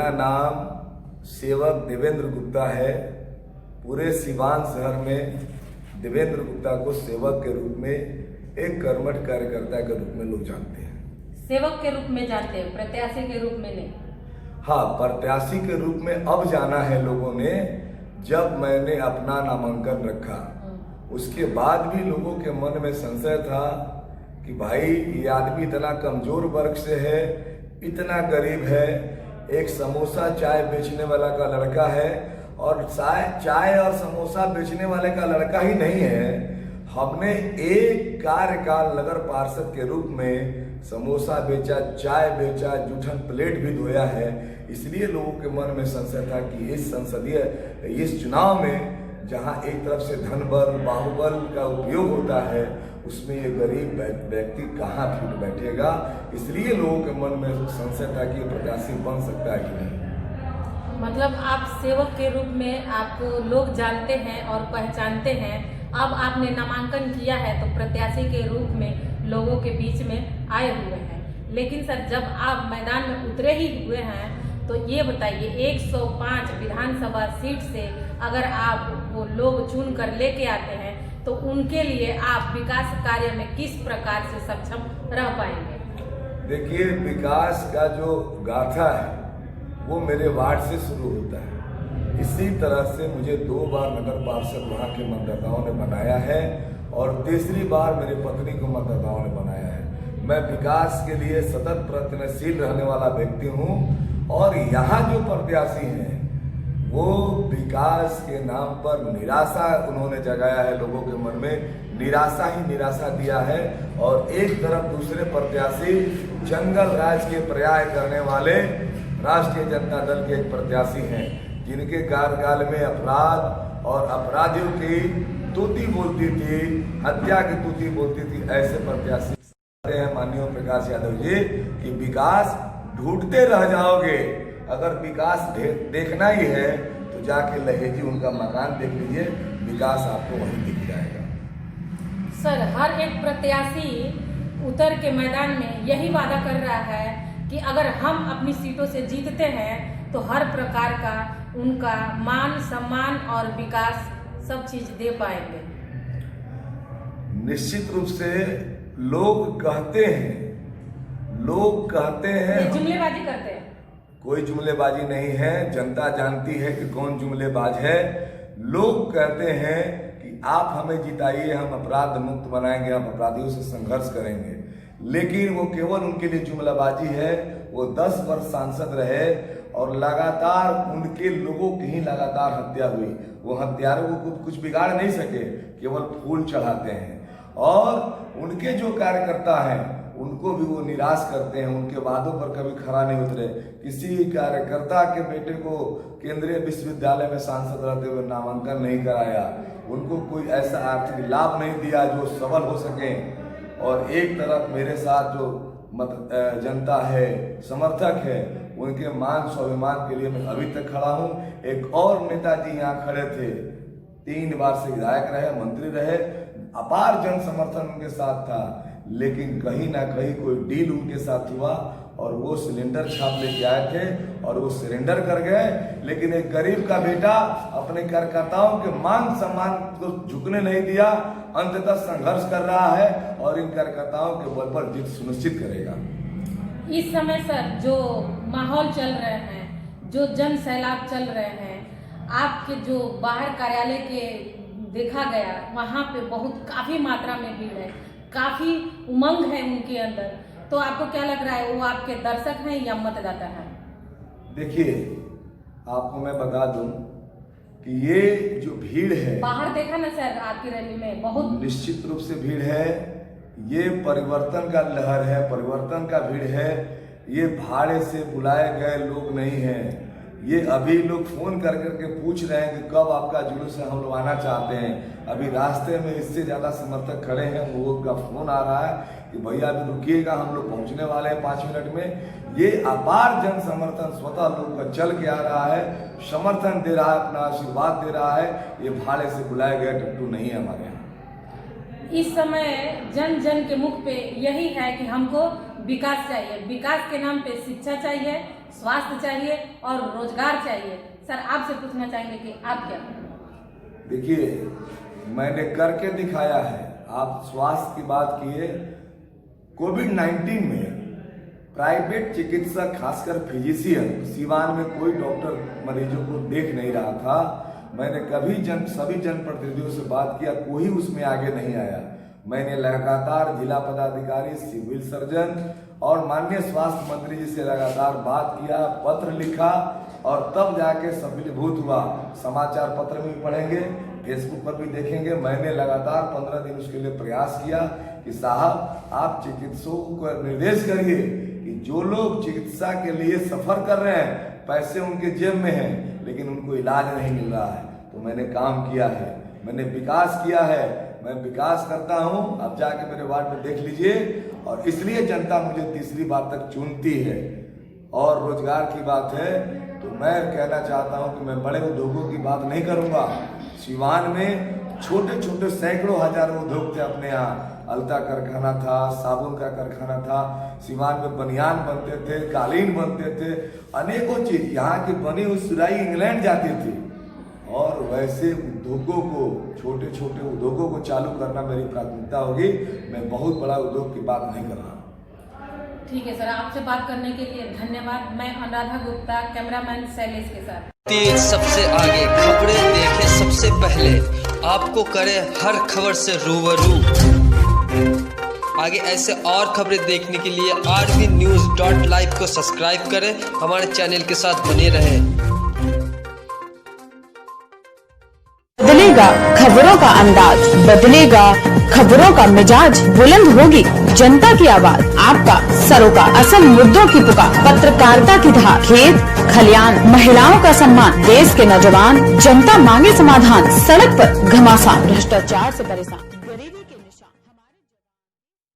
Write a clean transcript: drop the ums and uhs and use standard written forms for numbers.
मेरा नाम सेवक देवेंद्र गुप्ता है। पूरे सिवान शहर में देवेंद्र गुप्ता को सेवक के रूप में, एक कर्मठ कार्यकर्ता के रूप में लोग जानते हैं। सेवक के रूप में जानते हैं, प्रत्याशी के रूप में नहीं। हाँ, प्रत्याशी के रूप में अब जाना है लोगों ने। जब मैंने अपना नामांकन रखा उसके बाद भी लोगों के मन में संशय था कि भाई ये आदमी इतना कमजोर वर्ग से है, इतना गरीब है, एक समोसा चाय बेचने वाला का लड़का है, और चाय और समोसा बेचने वाले का लड़का ही नहीं है। हमने एक कार्यकाल नगर पार्षद के रूप में समोसा बेचा, चाय बेचा, जूठन प्लेट भी धोया है। इसलिए लोगों के मन में संशय था कि इस चुनाव में जहां एक तरफ से धन बल बाहुबल का उपयोग होता है, उसमें ये गरीब व्यक्ति कहाँ फिट बैठेगा। इसलिए लोगों के मन में संशय था कि प्रत्याशी बन सकता है कि नहीं। मतलब आप सेवक के रूप में आपको लोग जानते हैं और पहचानते हैं। अब आपने नामांकन किया है तो प्रत्याशी के रूप में लोगों के बीच में आए हुए हैं। लेकिन सर, जब आप मैदान में उतरे ही हुए हैं तो ये बताइए, 105 विधानसभा सीट से अगर आप वो लोग चुन कर लेके आते हैं तो उनके लिए आप विकास कार्य में किस प्रकार से सक्षम रह पाएंगे? देखिए, विकास का जो गाथा है वो मेरे वार्ड से शुरू होता है। इसी तरह से मुझे 2 बार नगर पार्षद वहाँ के मतदाताओं ने बनाया है और तीसरी बार मेरे पत्नी को मतदाताओं ने बनाया है। मैं विकास के लिए सतत प्रयत्नशील रहने वाला व्यक्ति हूँ और यहाँ जो प्रत्याशी हैं वो विकास के नाम पर निराशा उन्होंने जगाया है। लोगों के मन में निराशा ही निराशा दिया है। और एक तरफ दूसरे प्रत्याशी जंगल राज के पर्याय करने वाले राष्ट्रीय जनता दल के एक प्रत्याशी हैं, जिनके कार्यकाल में अपराध और अपराधियों की तूती बोलती थी, हत्या की तूती बोलती थी। ऐसे प्रत्याशी हैं माननीय प्रकाश यादव जी कि विकास ढूंढते रह जाओगे। अगर विकास देखना ही है तो जाके लहेजी उनका मकान देख लीजिए, विकास आपको वहीं दिख जाएगा। सर, हर एक प्रत्याशी उतर के मैदान में यही वादा कर रहा है कि अगर हम अपनी सीटों से जीतते हैं तो हर प्रकार का उनका मान सम्मान और विकास सब चीज दे पाएंगे। निश्चित रूप से लोग कहते हैं जुमलेबाजी करते हैं। कोई जुमलेबाजी नहीं है, जनता जानती है कि कौन जुमलेबाज है। लोग कहते हैं कि आप हमें जिताइए, हम अपराध मुक्त बनाएंगे, हम अपराधियों से संघर्ष करेंगे। लेकिन वो केवल उनके लिए जुमलाबाजी है। वो 10 वर्ष सांसद रहे और लगातार उनके लोगों की ही लगातार हत्या हुई। वो हत्यारों को कुछ बिगाड़ नहीं सके, केवल फूल चढ़ाते हैं। और उनके जो कार्यकर्ता हैं उनको भी वो निराश करते हैं, उनके वादों पर कभी खरा नहीं उतरे। किसी कार्यकर्ता के बेटे को केंद्रीय विश्वविद्यालय में सांसद रहते हुए नामांकन नहीं कराया, उनको कोई ऐसा आर्थिक लाभ नहीं दिया जो सबल हो सके। और एक तरफ मेरे साथ जो जनता है, समर्थक है, उनके मान स्वाभिमान के लिए मैं अभी तक खड़ा हूँ। एक और नेताजी यहाँ खड़े थे, 3 बार से विधायक रहे, मंत्री रहे, अपार जन समर्थन उनके साथ था। लेकिन कहीं ना कहीं कोई डील उनके साथ हुआ और वो सिलेंडर छाप लेके आए थे और वो सरेंडर कर गए। लेकिन एक गरीब का बेटा अपने कार्यकर्ताओं के मान सम्मान को झुकने नहीं दिया, अंततः संघर्ष कर रहा है और इन कार्यकर्ताओं के बल पर जीत सुनिश्चित करेगा। इस समय सर जो माहौल चल रहे हैं, जो जन सैलाब चल रहे हैं, आपके जो बाहर कार्यालय के देखा गया, वहाँ पे काफी मात्रा में भीड़ है, काफी उमंग है उनके अंदर। तो आपको क्या लग रहा है, वो आपके दर्शक हैं या मतदाता हैं? देखिए, आपको मैं बता दूं कि ये जो भीड़ है, बाहर देखा ना सर आपकी रैली में, बहुत निश्चित रूप से भीड़ है। ये परिवर्तन का लहर है, परिवर्तन का भीड़ है। ये भाड़े से बुलाए गए लोग नहीं हैं। ये अभी लोग फोन कर करके पूछ रहे हैं कि कब आपका जुलूस है, हम लोग आना चाहते हैं। अभी रास्ते में इससे ज़्यादा समर्थक खड़े हैं, लोगों का फोन आ रहा है कि भैया अभी रुकिएगा, हम लोग पहुंचने वाले हैं 5 मिनट में। ये अपार जन समर्थन स्वतः लोग का चल के आ रहा है, समर्थन दे रहा है, अपना आशीर्वाद दे रहा है। ये भाड़े से बुलाए गए टट्टू नहीं है हमारे यहाँ। इस समय जन जन के मुख पे यही है कि हमको विकास चाहिए। विकास के नाम पे शिक्षा चाहिए, स्वास्थ्य चाहिए और रोजगार चाहिए। सर आपसे पूछना चाहेंगे कि आप क्या करें? देखिए, मैंने करके दिखाया है। आप स्वास्थ्य की बात किए, कोविड-19 में प्राइवेट चिकित्सक, खासकर फिजिशियन, सिवान में कोई डॉक्टर मरीजों को देख नहीं रहा था। मैंने कभी सभी जनप्रतिनिधियों से बात किया, कोई उसमें आगे नहीं आया। मैंने लगातार जिला पदाधिकारी, सिविल सर्जन और माननीय स्वास्थ्य मंत्री जी से लगातार बात किया, पत्र लिखा और तब जाके सफलीभूत हुआ। समाचार पत्र में भी पढ़ेंगे, फेसबुक पर भी देखेंगे। मैंने लगातार 15 दिन उसके लिए प्रयास किया कि साहब आप चिकित्सकों को निर्देश करिए कि जो लोग चिकित्सा के लिए सफर कर रहे हैं, पैसे उनके जेब में हैं लेकिन उनको इलाज नहीं मिल रहा है, तो मैंने काम किया है, मैंने विकास किया है। मैं विकास करता हूं, अब जाके मेरे वार्ड में देख लीजिए। और इसलिए जनता मुझे तीसरी बार तक चुनती है। और रोजगार की बात है तो मैं कहना चाहता हूं कि मैं बड़े उद्योगों की बात नहीं करूंगा। सिवान में छोटे छोटे सैकड़ों हजारों उद्योग थे अपने यहाँ। अलता कारखाना था, साबुन का कारखाना था, सिवान में बनियान बनते थे, कालीन बनते थे, अनेकों चीज यहाँ की बनी हुई सुराई इंग्लैंड जाती थी। और वैसे उद्योगों को, छोटे छोटे उद्योगों को चालू करना मेरी प्राथमिकता होगी। मैं बहुत बड़ा उद्योग की बात नहीं कर रहा। ठीक है सर, आपसे बात करने के लिए धन्यवाद। मैं अनुराधा गुप्ता, कैमरामैन शैलेश के साथ। तेज सबसे आगे, खबरें देखें सबसे पहले, आपको करे हर खबर से रूबरू। आगे ऐसे और खबरें देखने के लिए rvnews.live को सब्सक्राइब करें, हमारे चैनल के साथ बने रहें। बदलेगा खबरों का अंदाज, बदलेगा खबरों का मिजाज, बुलंद होगी जनता की आवाज, आपका सरोकार, असल मुद्दों की पुकार, पत्रकारिता की धार, खेत खलियान, महिलाओं का सम्मान, देश के नौजवान, जनता मांगे समाधान, सड़क पर घमासान, भ्रष्टाचार से परेशान।